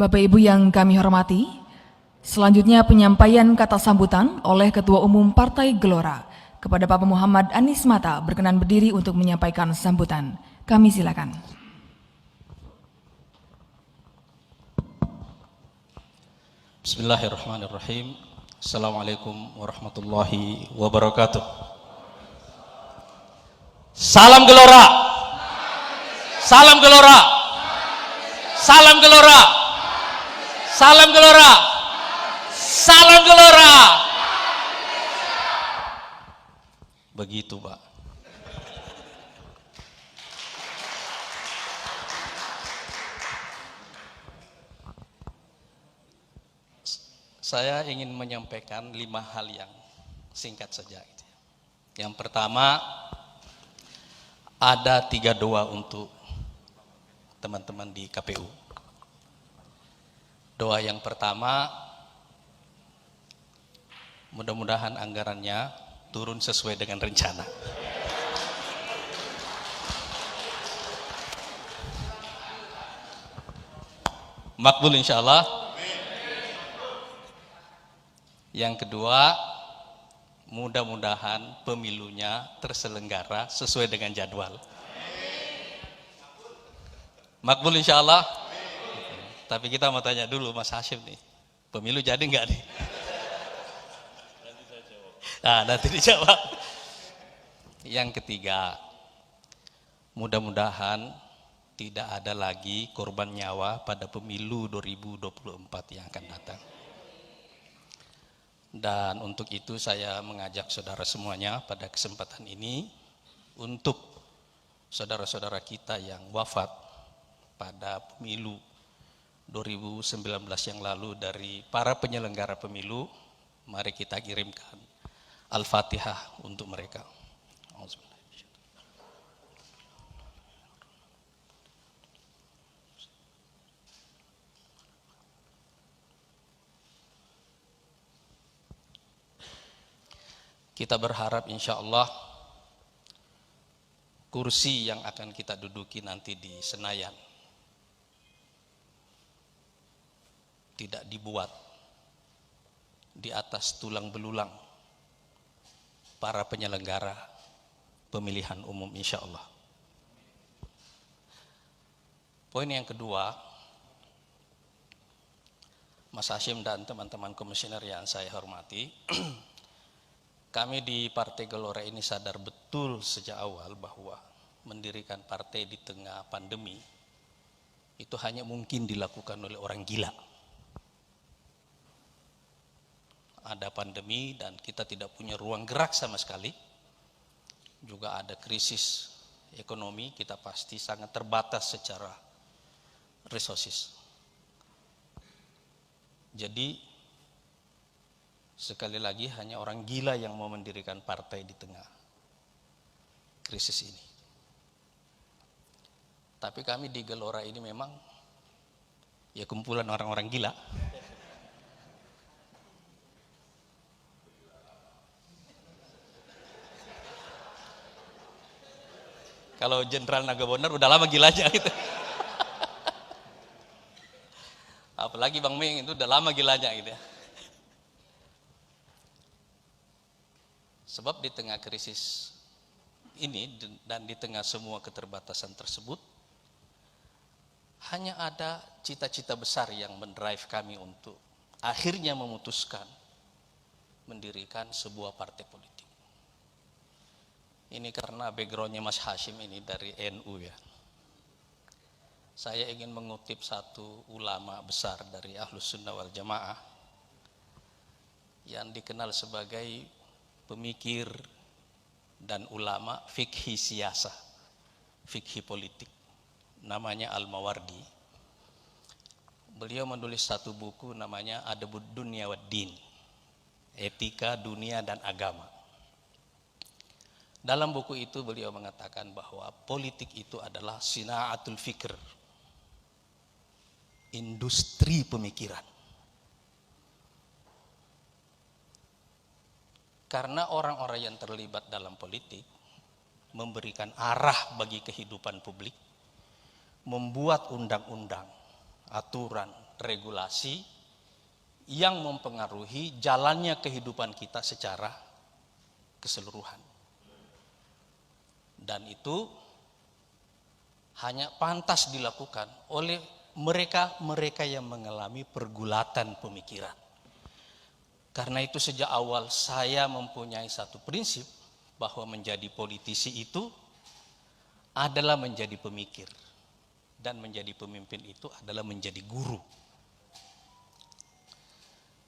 Bapak Ibu yang kami hormati, selanjutnya penyampaian kata sambutan oleh Ketua Umum Partai Gelora kepada Bapak Muhammad Anies Mata berkenan berdiri untuk menyampaikan sambutan. Kami silakan. Bismillahirrahmanirrahim. Assalamualaikum warahmatullahi wabarakatuh. Salam Gelora. Salam Gelora. Salam Gelora. Salam Gelora. Salam Gelora. Begitu, Pak. Saya ingin menyampaikan 5 hal yang singkat saja. Yang pertama, ada 3 doa untuk teman-teman di KPU. Doa yang pertama, mudah-mudahan anggarannya turun sesuai dengan rencana. Makbul insya Allah. Yang kedua, mudah-mudahan pemilunya terselenggara sesuai dengan jadwal. Makbul insya Allah. Tapi kita mau tanya dulu Mas Hashim nih, pemilu jadi nggak nih? Nanti dijawab. Yang ketiga, mudah-mudahan tidak ada lagi korban nyawa pada pemilu 2024 yang akan datang. Dan untuk itu saya mengajak saudara semuanya pada kesempatan ini untuk saudara-saudara kita yang wafat pada pemilu 2019 yang lalu dari para penyelenggara pemilu, mari kita kirimkan Al-Fatihah untuk mereka. Kita berharap insya Allah kursi yang akan kita duduki nanti di Senayan tidak dibuat di atas tulang belulang para penyelenggara pemilihan umum insya Allah. Poin yang kedua, Mas Hashim dan teman-teman komisioner yang saya hormati, kami di Partai Gelora ini sadar betul sejak awal bahwa mendirikan partai di tengah pandemi itu hanya mungkin dilakukan oleh orang gila. Ada pandemi dan kita tidak punya ruang gerak sama sekali. Juga ada krisis ekonomi, kita pasti sangat terbatas secara resources. Jadi sekali lagi hanya orang gila yang mau mendirikan partai di tengah krisis ini. Tapi kami di Gelora ini memang ya kumpulan orang-orang gila. Kalau Jenderal Nagabonar udah lama gilanya gitu. Apalagi Bang Ming itu udah lama gilanya gitu ya. Sebab di tengah krisis ini dan di tengah semua keterbatasan tersebut, hanya ada cita-cita besar yang mendrive kami untuk akhirnya memutuskan mendirikan sebuah partai politik. Ini karena backgroundnya Mas Hashim ini dari NU ya. Saya ingin mengutip satu ulama besar dari Ahlus Sunnah wal Jamaah yang dikenal sebagai pemikir dan ulama fikhi siyasah, fikhi politik, namanya Al-Mawardi. Beliau menulis satu buku namanya Adabud Dunya wad Din, Etika Dunia dan Agama. Dalam buku itu beliau mengatakan bahwa politik itu adalah sinaatul fikr, industri pemikiran. Karena orang-orang yang terlibat dalam politik memberikan arah bagi kehidupan publik, membuat undang-undang, aturan, regulasi yang mempengaruhi jalannya kehidupan kita secara keseluruhan. Dan itu hanya pantas dilakukan oleh mereka yang mengalami pergulatan pemikiran. Karena itu sejak awal saya mempunyai satu prinsip bahwa menjadi politisi itu adalah menjadi pemikir. Dan menjadi pemimpin itu adalah menjadi guru.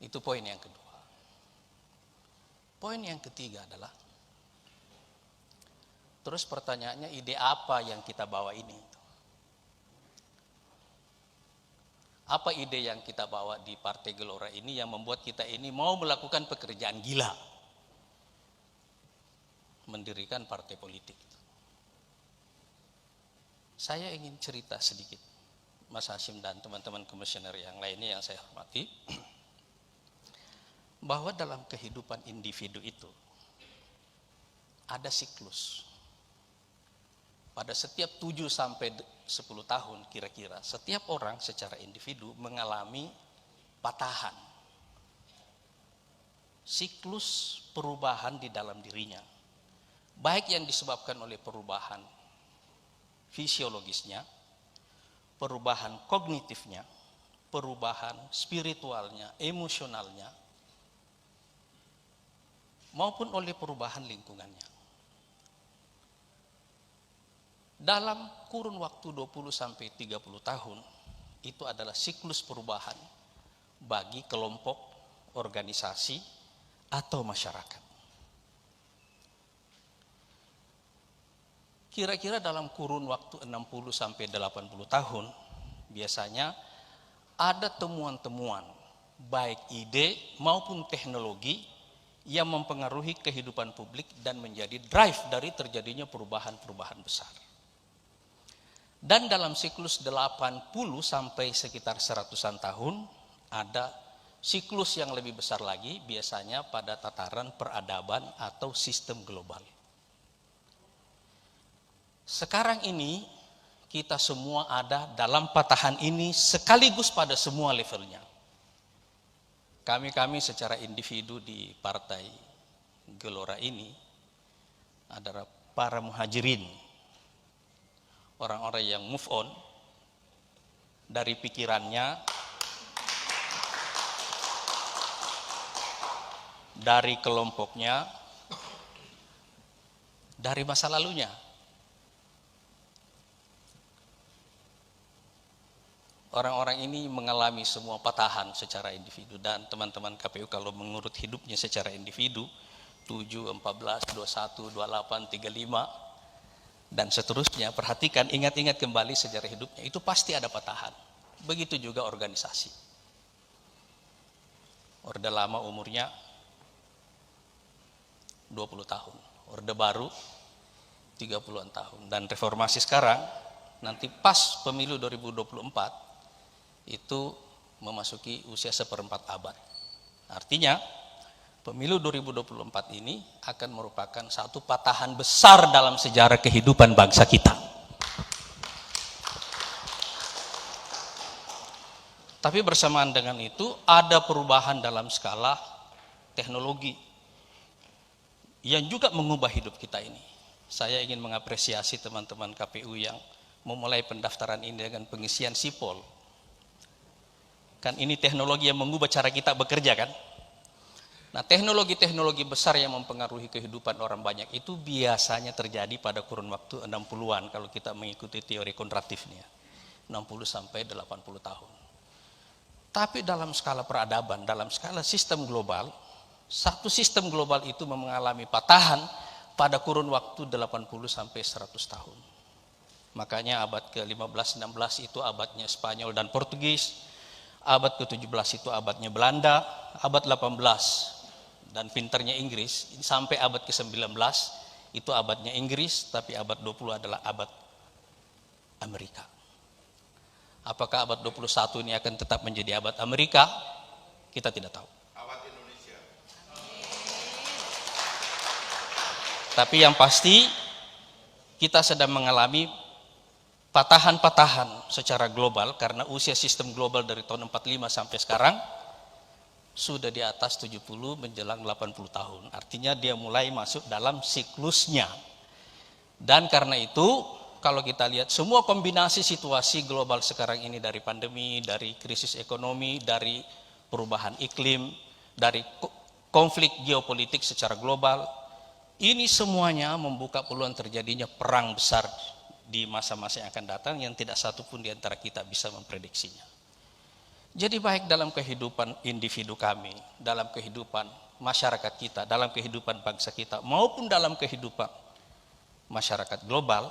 Itu poin yang kedua. Poin yang ketiga adalah, terus pertanyaannya, ide apa yang kita bawa ini? Apa ide yang kita bawa di Partai Gelora ini yang membuat kita ini mau melakukan pekerjaan gila? Mendirikan partai politik. Saya ingin cerita sedikit, Mas Hasyim dan teman-teman komisioner yang lainnya yang saya hormati, bahwa dalam kehidupan individu itu ada siklus. Pada setiap 7 sampai 10 tahun kira-kira, setiap orang secara individu mengalami patahan. Siklus perubahan di dalam dirinya. Baik yang disebabkan oleh perubahan fisiologisnya, perubahan kognitifnya, perubahan spiritualnya, emosionalnya, maupun oleh perubahan lingkungannya. Dalam kurun waktu 20 sampai 30 tahun, itu adalah siklus perubahan bagi kelompok, organisasi, atau masyarakat. Kira-kira dalam kurun waktu 60 sampai 80 tahun, biasanya ada temuan-temuan, baik ide maupun teknologi yang mempengaruhi kehidupan publik dan menjadi drive dari terjadinya perubahan-perubahan besar. Dan dalam siklus 80 sampai sekitar 100-an tahun, ada siklus yang lebih besar lagi, biasanya pada tataran peradaban atau sistem global. Sekarang ini kita semua ada dalam patahan ini sekaligus pada semua levelnya. Kami secara individu di Partai Gelora ini adalah para muhajirin, orang-orang yang move on dari pikirannya, dari kelompoknya, dari masa lalunya. Orang-orang ini mengalami semua patahan secara individu, dan teman-teman KPU kalau mengurut hidupnya secara individu 7, 14, 21, 28, 35 dan seterusnya, perhatikan, ingat-ingat kembali sejarah hidupnya, itu pasti ada patahan. Begitu juga organisasi. Orde lama umurnya 20 tahun, Orde baru 30-an tahun, dan reformasi sekarang nanti pas pemilu 2024 itu memasuki usia 1/4 abad. Artinya pemilu 2024 ini akan merupakan satu patahan besar dalam sejarah kehidupan bangsa kita. Tapi bersamaan dengan itu ada perubahan dalam skala teknologi yang juga mengubah hidup kita ini. Saya ingin mengapresiasi teman-teman KPU yang memulai pendaftaran ini dengan pengisian sipol. Kan ini teknologi yang mengubah cara kita bekerja kan. Nah, teknologi-teknologi besar yang mempengaruhi kehidupan orang banyak itu biasanya terjadi pada kurun waktu 60-an kalau kita mengikuti teori kontratifnya. 60 sampai 80 tahun. Tapi dalam skala peradaban, dalam skala sistem global, satu sistem global itu mengalami patahan pada kurun waktu 80 sampai 100 tahun. Makanya abad ke-15-16 itu abadnya Spanyol dan Portugis. Abad ke-17 itu abadnya Belanda, abad 18 dan pinternya Inggris, sampai abad ke-19 itu abadnya Inggris, tapi abad 20 adalah abad Amerika. Apakah abad 21 ini akan tetap menjadi abad Amerika? Kita tidak tahu. Abad Indonesia. Tapi yang pasti kita sedang mengalami patahan-patahan secara global karena usia sistem global dari tahun 45 sampai sekarang sudah di atas 70 menjelang 80 tahun. Artinya dia mulai masuk dalam siklusnya. Dan karena itu kalau kita lihat semua kombinasi situasi global sekarang ini, dari pandemi, dari krisis ekonomi, dari perubahan iklim, dari konflik geopolitik secara global, ini semuanya membuka peluang terjadinya perang besar di masa-masa yang akan datang yang tidak satu pun di antara kita bisa memprediksinya. Jadi baik dalam kehidupan individu kami, dalam kehidupan masyarakat kita, dalam kehidupan bangsa kita, maupun dalam kehidupan masyarakat global,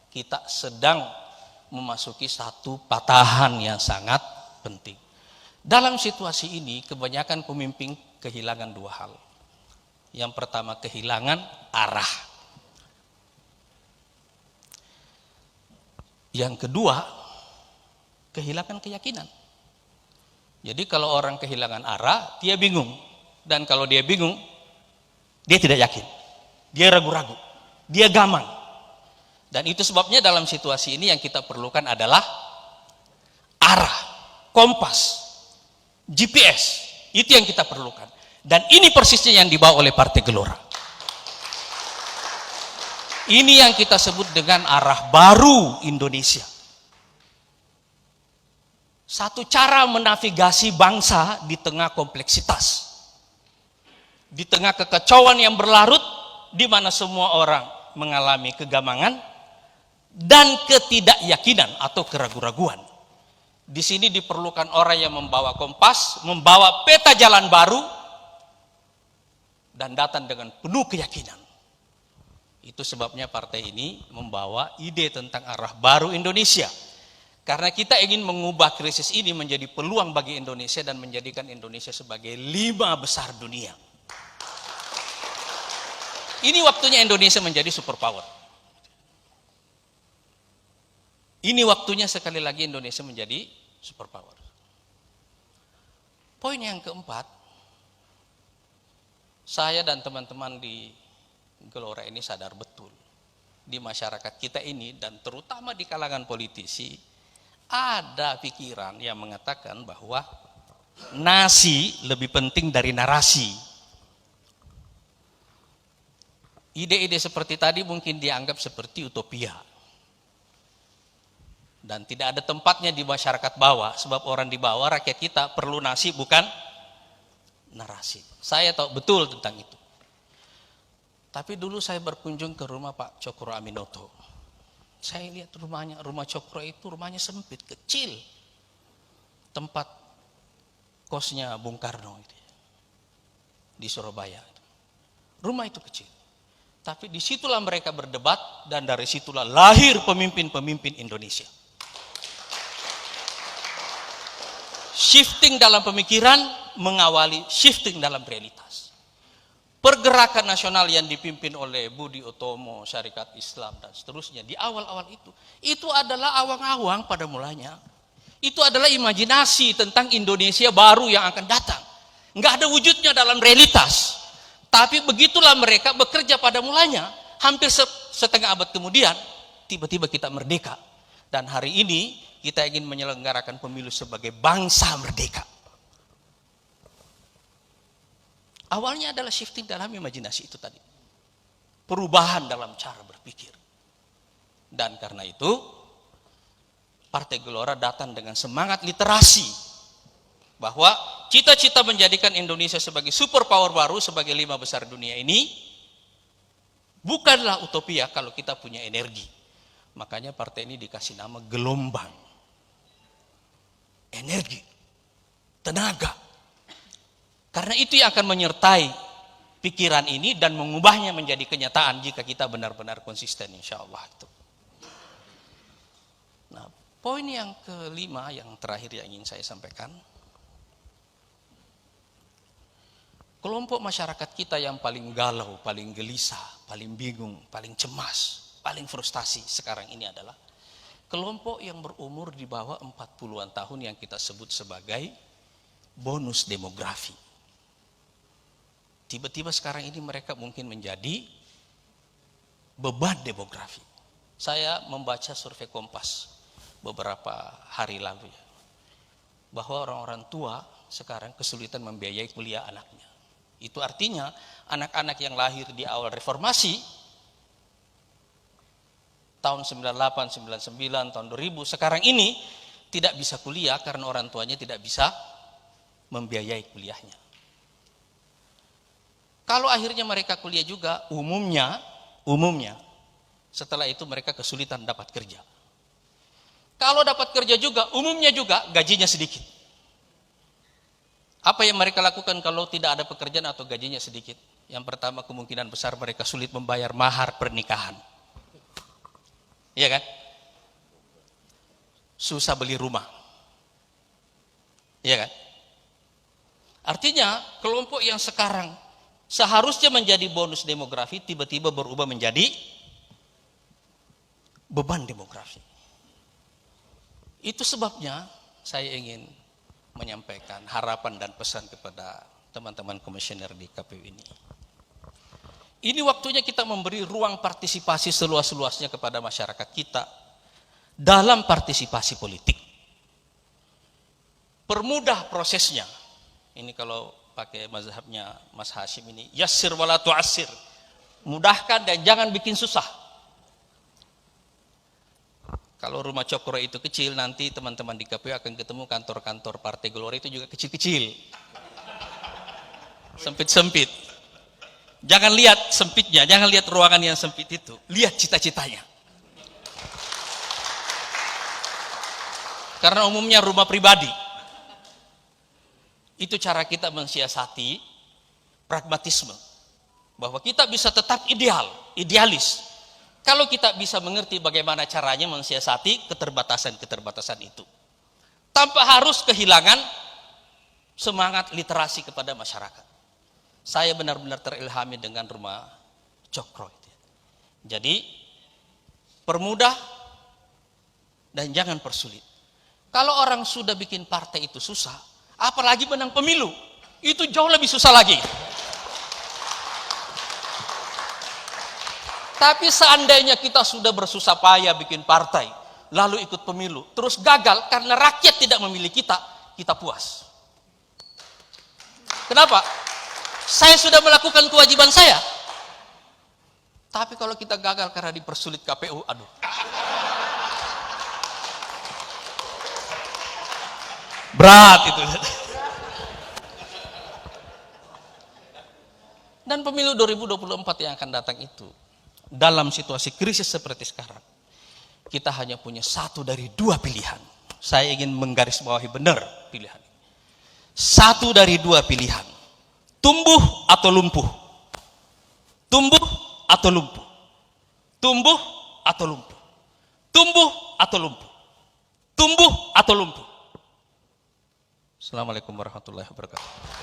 kita sedang memasuki satu patahan yang sangat penting. Dalam situasi ini, kebanyakan pemimpin kehilangan dua hal. Yang pertama, kehilangan arah. Yang kedua, kehilangan keyakinan. Jadi kalau orang kehilangan arah, dia bingung. Dan kalau dia bingung, dia tidak yakin. Dia ragu-ragu. Dia gamang. Dan itu sebabnya dalam situasi ini yang kita perlukan adalah arah, kompas, GPS. Itu yang kita perlukan. Dan ini persisnya yang dibawa oleh Partai Gelora. Ini yang kita sebut dengan arah baru Indonesia. Satu cara menavigasi bangsa di tengah kompleksitas, di tengah kekacauan yang berlarut, di mana semua orang mengalami kegamangan dan ketidakyakinan atau keraguan-raguan. Di sini diperlukan orang yang membawa kompas, membawa peta jalan baru, dan datang dengan penuh keyakinan. Itu sebabnya partai ini membawa ide tentang arah baru Indonesia. Karena kita ingin mengubah krisis ini menjadi peluang bagi Indonesia dan menjadikan Indonesia sebagai 5 besar dunia. Ini waktunya Indonesia menjadi superpower. Ini waktunya sekali lagi Indonesia menjadi superpower. Poin yang keempat, saya dan teman-teman di Gelora ini sadar betul di masyarakat kita ini dan terutama di kalangan politisi ada pikiran yang mengatakan bahwa nasi lebih penting dari narasi. Ide-ide seperti tadi mungkin dianggap seperti utopia. Dan tidak ada tempatnya di masyarakat bawah, sebab orang di bawah, rakyat kita perlu nasi bukan narasi. Saya tahu betul tentang itu. Tapi dulu saya berkunjung ke rumah Pak Cokro Aminoto. Saya lihat rumahnya, rumah Cokro itu rumahnya sempit, kecil. Tempat kosnya Bung Karno itu, di Surabaya. Rumah itu kecil. Tapi disitulah mereka berdebat dan dari situlah lahir pemimpin-pemimpin Indonesia. Shifting dalam pemikiran mengawali shifting dalam realitas. Pergerakan nasional yang dipimpin oleh Budi Utomo, Syarikat Islam dan seterusnya di awal-awal itu adalah awang-awang pada mulanya. Itu adalah imajinasi tentang Indonesia baru yang akan datang. Nggak ada wujudnya dalam realitas. Tapi begitulah mereka bekerja pada mulanya. Hampir setengah abad kemudian, tiba-tiba kita merdeka. Dan hari ini kita ingin menyelenggarakan pemilu sebagai bangsa merdeka. Awalnya adalah shifting dalam imajinasi itu tadi. Perubahan dalam cara berpikir. Dan karena itu, Partai Gelora datang dengan semangat literasi. Bahwa cita-cita menjadikan Indonesia sebagai superpower baru, sebagai 5 besar dunia ini, bukanlah utopia kalau kita punya energi. Makanya partai ini dikasih nama gelombang. Energi. Tenaga. Karena itu yang akan menyertai pikiran ini dan mengubahnya menjadi kenyataan jika kita benar-benar konsisten, insya Allah. Nah, poin yang kelima, yang terakhir yang ingin saya sampaikan. Kelompok masyarakat kita yang paling galau, paling gelisah, paling bingung, paling cemas, paling frustasi sekarang ini adalah kelompok yang berumur di bawah 40-an tahun yang kita sebut sebagai bonus demografi. Tiba-tiba sekarang ini mereka mungkin menjadi beban demografi. Saya membaca survei Kompas beberapa hari lalu ya, bahwa orang-orang tua sekarang kesulitan membiayai kuliah anaknya. Itu artinya anak-anak yang lahir di awal reformasi tahun 98, 99, tahun 2000 sekarang ini tidak bisa kuliah karena orang tuanya tidak bisa membiayai kuliahnya. Kalau akhirnya mereka kuliah juga, umumnya setelah itu mereka kesulitan dapat kerja. Kalau dapat kerja juga, umumnya juga gajinya sedikit. Apa yang mereka lakukan kalau tidak ada pekerjaan atau gajinya sedikit? Yang pertama, kemungkinan besar mereka sulit membayar mahar pernikahan. Iya kan? Susah beli rumah. Iya kan? Artinya, kelompok yang sekarang seharusnya menjadi bonus demografi tiba-tiba berubah menjadi beban demografi. Itu sebabnya saya ingin menyampaikan harapan dan pesan kepada teman-teman komisioner di KPU ini. Ini waktunya kita memberi ruang partisipasi seluas-luasnya kepada masyarakat kita dalam partisipasi politik. Permudah prosesnya. Ini kalau pakai mazhabnya Mas Hashim ini, yassir wala tu'assir. Mudahkan dan jangan bikin susah. Kalau rumah Cokro itu kecil, nanti teman-teman di KPU akan ketemu kantor-kantor Partai Gelora itu juga kecil-kecil. Sempit-sempit. Jangan lihat sempitnya, jangan lihat ruangan yang sempit itu. Lihat cita-citanya. Karena umumnya rumah pribadi. Itu cara kita mensiasati pragmatisme. Bahwa kita bisa tetap idealis. Kalau kita bisa mengerti bagaimana caranya mensiasati keterbatasan-keterbatasan itu. Tanpa harus kehilangan semangat literasi kepada masyarakat. Saya benar-benar terilhami dengan rumah Cokro. Jadi, permudah dan jangan persulit. Kalau orang sudah bikin partai itu susah, apalagi menang pemilu, itu jauh lebih susah lagi. Tapi seandainya kita sudah bersusah payah bikin partai, lalu ikut pemilu, terus gagal karena rakyat tidak memilih kita, kita puas. Kenapa? Saya sudah melakukan kewajiban saya. Tapi kalau kita gagal karena dipersulit KPU, aduh. Berat itu. Dan pemilu 2024 yang akan datang itu, dalam situasi krisis seperti sekarang, kita hanya punya satu dari dua pilihan. Saya ingin menggarisbawahi benar pilihan. Satu dari dua pilihan. Tumbuh atau lumpuh. Tumbuh atau lumpuh. Tumbuh atau lumpuh. Tumbuh atau lumpuh. Tumbuh atau lumpuh. Assalamualaikum warahmatullahi wabarakatuh.